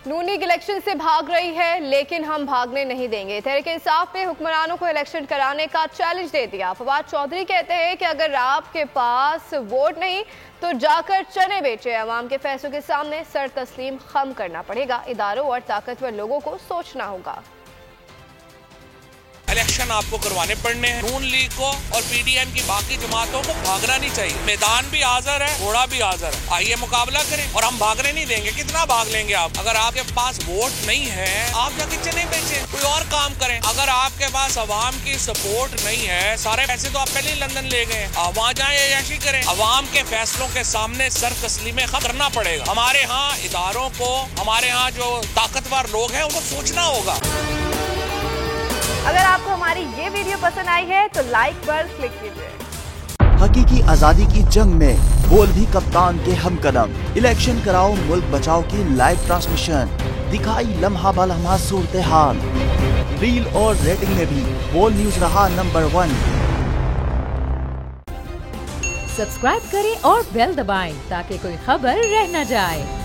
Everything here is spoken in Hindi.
नून लीग इलेक्शन से भाग रही है, लेकिन हम भागने नहीं देंगे। तहरीक इंसाफ ने हुक्मरानों को इलेक्शन कराने का चैलेंज दे दिया। फवाद चौधरी कहते हैं कि अगर आपके पास वोट नहीं तो जाकर चने बेचे। अवाम के फैसलों के सामने सर तस्लीम खम करना पड़ेगा। इदारों और ताकतवर लोगों को सोचना होगा। इलेक्शन आपको करवाने पड़ने हैं। नून लीग को और पीडीएम की बाकी जमातों को भागना नहीं चाहिए। मैदान भी हाजिर है, घोड़ा भी हाजिर है। आइए मुकाबला करें और हम भागने नहीं देंगे। कितना भाग लेंगे आप? अगर आपके पास वोट नहीं है, आप जाके चने बेचें, कोई और काम करें। अगर आपके पास अवाम की सपोर्ट नहीं है, सारे पैसे तो आप पहले ही लंदन ले गए, आप वहाँ जाए ऐशी करें। अवाम के फैसलों के सामने सर तस्लीम करना पड़ेगा। हमारे यहाँ इदारों को, हमारे यहाँ जो ताकतवर लोग हैं, उनको सोचना होगा। अगर आपको हमारी ये वीडियो पसंद आई है तो लाइक पर क्लिक कीजिए। हकीकी आजादी की जंग में बोल भी कप्तान के हमकदम। इलेक्शन कराओ मुल्क बचाओ की लाइव ट्रांसमिशन दिखाई लम्हा बलम्हा सूरत हाल। रील और रेटिंग में भी बोल न्यूज रहा नंबर 1। सब्सक्राइब करें और बेल दबाएं ताकि कोई खबर रह न जाए।